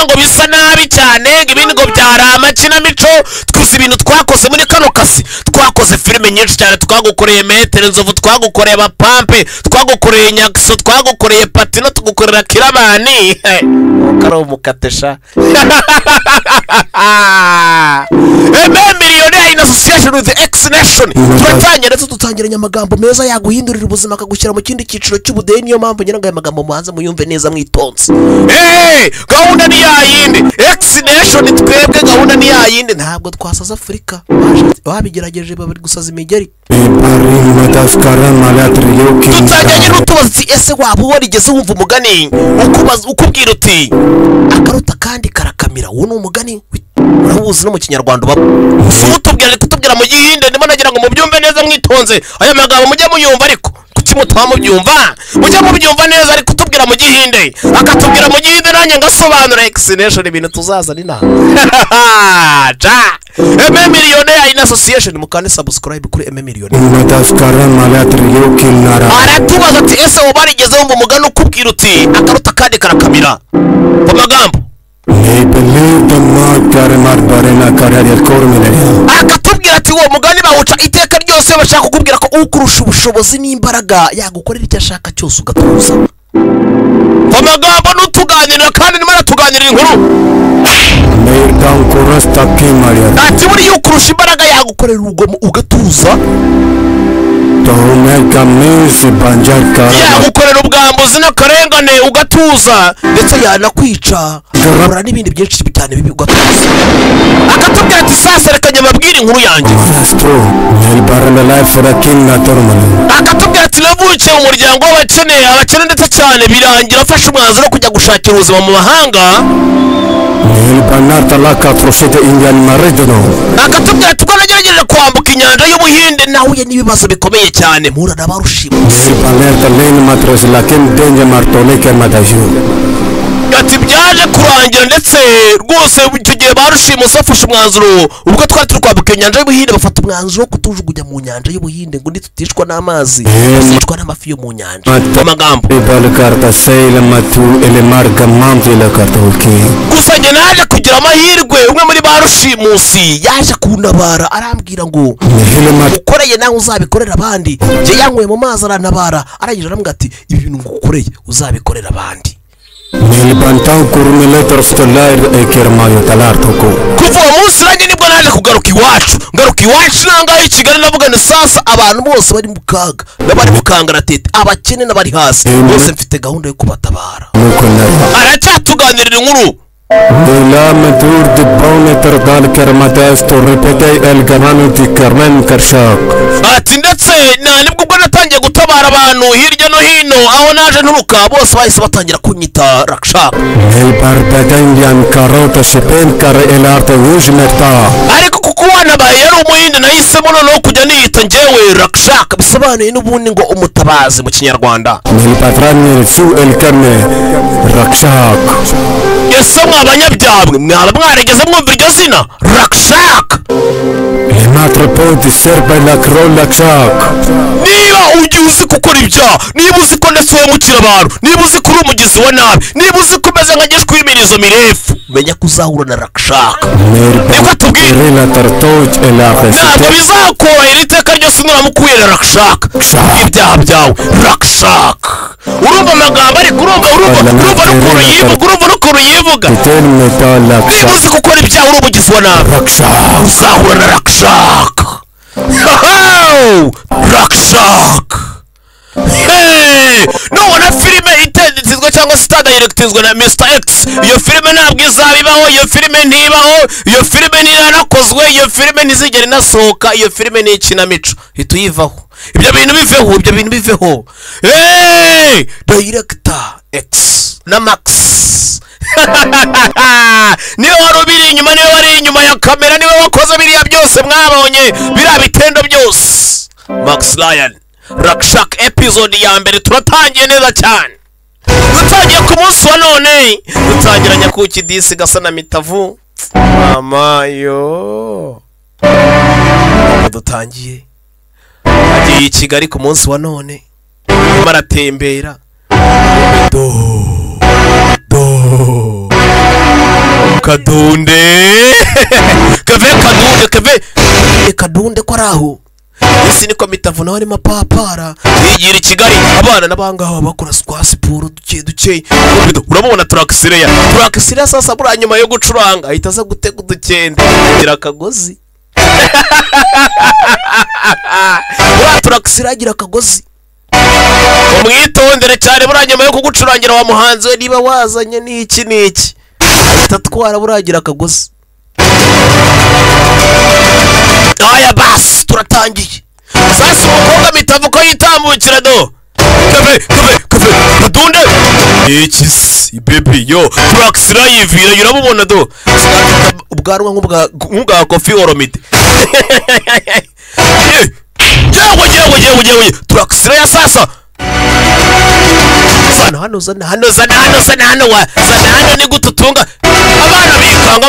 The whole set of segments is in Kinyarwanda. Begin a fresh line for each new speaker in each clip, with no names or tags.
ngo bisa nabi cyane ibindi ngo byari amakinamico twuzi ibintu twakoze muri kano kasi twakoze filime nyinshi cyane twagukoreye metere nzovu twagukoreye abapampe twagukoreye nyakso twagukoreye patino tugukorera kirabani karo umukatesha millionaire in association with the xnation turatangira ndetse tutangiranye amagambo meza yaguhindurira ubuzima akagushyira mu kindi cyiciro cy'ubudehe niyo mpamvu ngira ngo aya magambo muhanze muyumve neza mwitonze gahunda ni yayindi xnation twebwe gahunda ni yayindi ntabwo twasaza Afrika babigerageje bari gusaza imigeri tutajyanye n'utubazi ese waba warigeze wumva umugani ukubwira uti akaruta kandi karakamira uwo ni umugani urabuzi no mu kinyarwanda kutubwira mu gihinde ndimo nagira ngo mubyumve neza mwitonze aya magambo mujye muyumva ariko kuki mutamubyumva mujye mubyumva neza ariko kutubwira mu gihinde akatubwira mu gihinde nanjye ngasobanura xnation ibintu tuzaza ni na millionaire in association mukane subscribe kuri millionaire aratubaza ati ese ubarigeze wumva umugani ukubwira uti akaruta kandi karakamira ku magambo akatubwira ati uwo mugani bawuca iteka ryose bashaka kukubwira ko ukurusha ubushobozi n'imbaraga yagukorera icyo ashaka cyose ugatuza amagambo n'utuganirira kandi nimara tuganirira inkuru ati buriya ukurusha imbaraga yagukorera urugomo ugatuza yagukorera ubwambuzi n'akarengane ugatuza ndetse yanakwica ugahura n'ibindi byinshi cyane bibi ugatuza akatubwira ati sasa reka njye babwire inkuru yanjye akatubwira ati navukiye mu muryango w'abakene ndetse cyane birangira afashe umwanzuro wo kujya gushakira ubuzima mu mahanga akatubwira ati ubwo nagerageje kwambuka inyanja y'ubuhinde nahuye n'ibibazo bikomeye cyane mpura n'abarushimusi ati byaje kurangira ndetse rwose icyo gihe barushimusi bafashe umwanzuro ubwo twari turi kwambuka inyanja y'ubuhinde bafata umwanzuro wo kutujugunya mu nyanja y'ubuhinde ngo ntitutishwa n'amazi tuzicwa n'amafi yo mu nyanja amagambo gusa njye naje kugira amahirwe umwe muri barushimusi yaje kuntabara arambwira ngo ukoreye nawe uzabikorera abandi njye yanyweye mu mazi arantabara arangije arambwira ati ibi bintu ngukoreye uzabikorera abandi kuva uwo munsi nanjye nibwo naje kugaruka iwacu nangahe i Kigali navuga ni sasa abantu bose bari mu kaga n'abari mu kangaratete abakene n'abari hasi bose mfite gahunda yo kubatabara aracyatuganirira inkuru ati ndetse nibwo ubwo natangiye gutabara abantu hirya no hino aho naje nturuka bose bahise batangira kunyita Rakshak ariko kuko wanabaye yari umuhinde nahisemo noneho kujya niyita njyewe Rakshak bisobanuye n'ubundi ngo umutabazi mu kinyarwanda ese mwabanyabyawe mwaba mwarigeze mwumva iryo zina Rakshak niba ugiye uzi gukora ibyaha niba uzi ko ndetse wemukira abantu niba uzi ko uri umugizi wa nabi niba uzi ko umeze nka gishwi y'imirizo mirefu menya ko uzahura na Rakshak niko tubwira ntabwo bizakorohera iteka ryose nuramukuye na Rakshak ibyaha byawe Rakshak urumva amagambo ariko urumva n'ukuntu yivuga niba uzi gukora ibyaha uri umugizi wa nabi uzahura na Rakshak Rakshak nubona filime itenditsizwa cyangwa se itadayirekitizwa na Mr. X iyo filime ntabwo izabibaho iyo filime ntibaho iyo filime ntiranakozwe iyo filime ntizigera inasohoka iyo filime ni ikinamico hita uyivaho ibyo bintu biveho Director X na Max niwe wari ubiri inyuma niwe wari inyuma ya kamera niwe wakoze biriya byose mwabonye biriya bitendo byose Max Lion Rakshak episode ya mbere turatangiye neza cyane dutangiye ku munsi wa none dutangiranya ku kidisi gasa na mitavu mama yo dutangiye agiye i Kigali ku munsi wa none maratembera kadunde kadunde ko araho isi niko mitavuna harimo papara yigira I Kigali abana nabangaho bakora siporo duke urabona turakisireya sasa bura nyuma yo gucuranga ahita aza gutega udukende agira akagozi turakisira agira akagozi umwitondere cyane bura nyuma yo kugucurangira wa muhanzi we niba wazanye n'iki ahita twara buragira akagozi. Aya basi turatangiye sasa umukobwa mitavuko yitambukira do kafe badunde ikisi baby yo turakisira yivira yurabubona do ubwarwa nk'ubwa kofi oromite yewe turakisira ya sasa zana hano ni gututunga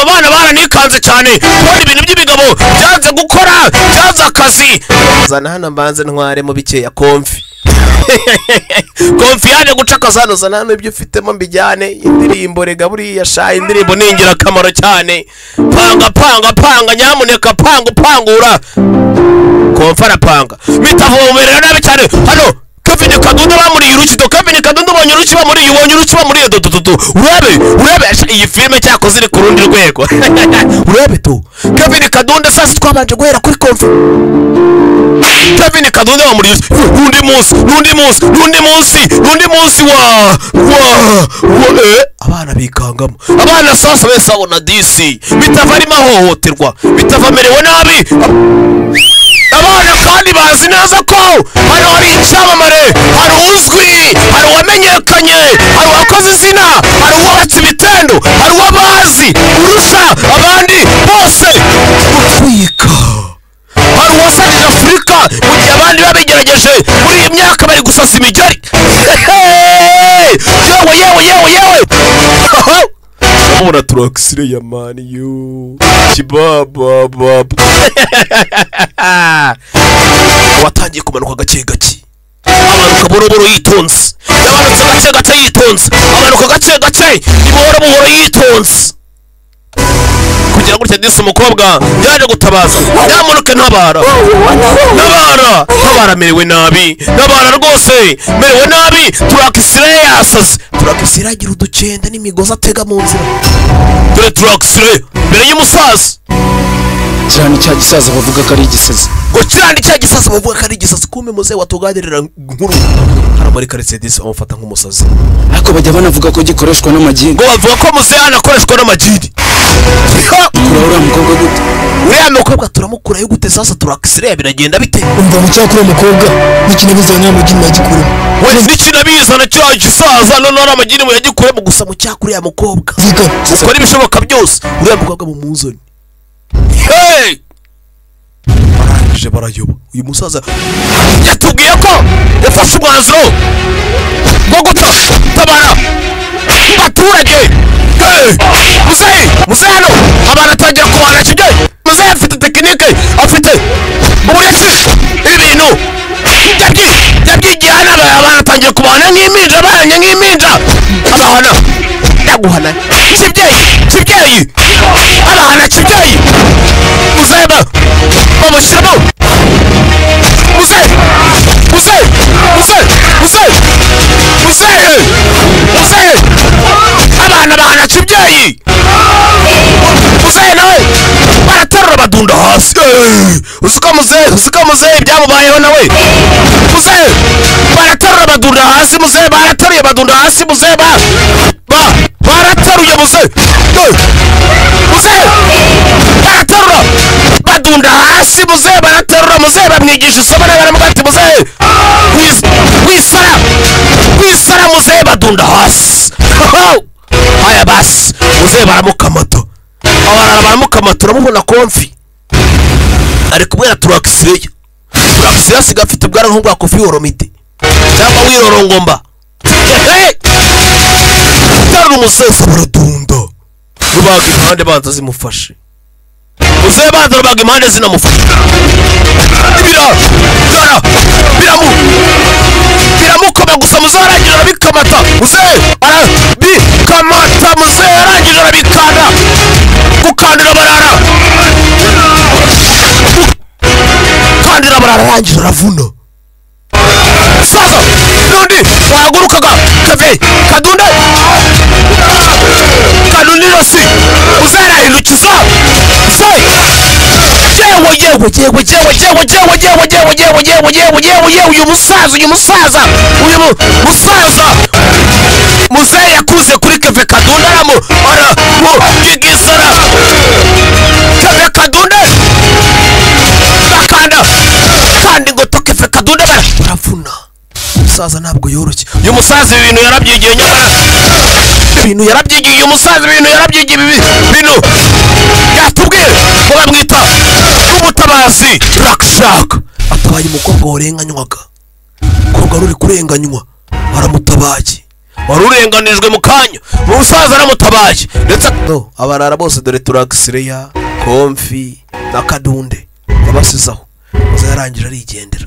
abana baranikanze cyane kubona ibintu by'ibigabo byanze gukora byanze akazi zana hano mbanze ntware mu bikeya konfi yane gucaka zana hano ibyo ufitemo mbijyane indirimbo rega buriya sha indirimbo ni ingirakamaro cyane panga nyamuneka pangura konfi arapanga bitavumerera nabi cyane hano Kevin Kadunda bamuri urukido Kevin Kadunda ubonye uruki bamuri dododo urebe iyi filme cyakoze iri ku rundi rwego urebe tu Kevin Kadunda sasa twabanje guhera kuri konfi Kevin Kadunda bamuri nundi munsi wa abana bikangamo abana sasa bese abona DC bitava ari mahohoterwa bitava merewe nabi abana kandi bazi neza ko hano hari icyamamare hari uzwi hari uwamenyekanye hari uwakoze izina hari uwabatse ibitendo hari uwabazi urusha abandi bose gutwika hari uwasanije Afurika mu gihe abandi babigerageje muri iyi myaka bari gusasa imigeri yewe Mura turakisire ya mani yo kibaba watangiye kumanuka gake amanuka boroboro yitonze yamanutse gake yitonze amanuka gake buhoro yitonze kugira ngo cyadise umukobwa yaje gutabaza yamunuke ntabara merewe nabi ntabara rwose merewe nabi turakisire yasaze turakisire agira udukende n'imigozi atega mu nzira dore turakisire mbere y'umusaza
cyane cya gisaza bavuga ko ari igisazi
ngo cyane cya gisaza bavuga ko ari igisazi kume muze watuganirira nkuru haramari Mercedes amufata nk'umusazi
ariko bajya banavuga ko gikoreshwa n'amagini
ngo bavuga ko muze anakoreshwa n'amagini
uriya mukobwa gute
uriya mukobwa turamukura yo gute sasa turakisire biragenda bite
umva mucyakura umukobwa n'ikinabiza n'amagini yagikura
we n'ikinabiza na cya gisaza none ari amagini mu yagikure mu gusa mu cyakura ya mukobwa ukora ibishoboka byose uriya mukobwa mu muzoni barangije barayoba uyu musaza yatubwiye ko yafashe umwanzuro wo gutabara abaturage muze hano abantu atangira kubana kibye muze afite tekinike afite uburezi ibintu yabyigiye hano abantu atangiye kubana nk'impinja abahana yaguhana kibyeyi abahana kibyeyi muzeba bamushyiramo muze abana bahana kibyeyi muze nawe baraterura badunda hasi usiko muze ibyamubayeho nawe muze baraterura badunda hasi muze barateruye badunda hasi muze barateruye muze baraterura badunda hasi muze baraterura muze bamwigisha isomo n'abaramugati muze wisara muze badunda hasi haya basi muze baramukamata baramukamata uramubona konfi ari kubwira turakisire asiga afite ubwara nk'ubwa kofi oromite cyangwa wirorongomba tarura umusesa baradunda rubaga impande banza zimufashe muze banza rubaga impande zinamufashe biramukoma gusa muze arangije arabikamata muze arabikanda ararangije aravuna saza nundi wahagurukaga kave kadunda kanunirasi uzarahindukiza uyu musaza muzehe yakuze kuri kave kadunda aramugigisara kave kadunda bakanda kandi ngo to kave kadunda baravuna umusaza ntabwo yoroshye uyu musaza ibintu yarabyigiye uyu musaza ibintu yarabyigiye ibintu yatubwiye ko bamwita umutabazi Rakshak atabaye umukobwa warenganywaga umukobwa ruri kurenganywa baramutabaye wari urenganijwe mu kanya umusaza aramutabaye ndetse abarara bose dore turagisireya komfi na kadunde abasizaho muze yarangije arigendera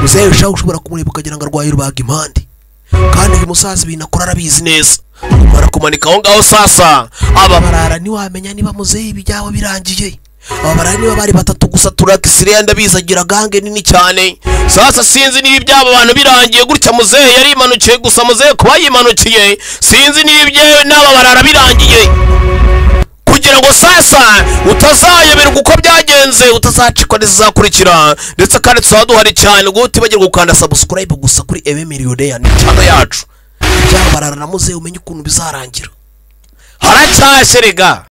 muze ushaka ushobora kumureba ukagira ngo arwaye urubaga impande kandi uyu musaza ibintu akora arabizi neza barakumanika aho ngaho sasa aba barara ntiwamenya niba muzehe ibijyaho birangiye aba barara niba bari batatu gusa turagisireya ndabizagira gange nini cyane sasa sinzi niba ibyabo abantu birangiye gutya muzehe yari imanukiye gusa muzehe kuba yimanukiye sinzi niba ibyewe n'aba barara birangiye kugira ngo sasa utazayoberwa uko byagenze utazacikwa n'izizakurikira ndetse kandi tuzaba duhari cyane ngo utibagirwe gukanda subscribe gusa kuri Miliyoneri ni channel yacu byaba barara na muzehe umenye ukuntu bizarangira haracyashye rega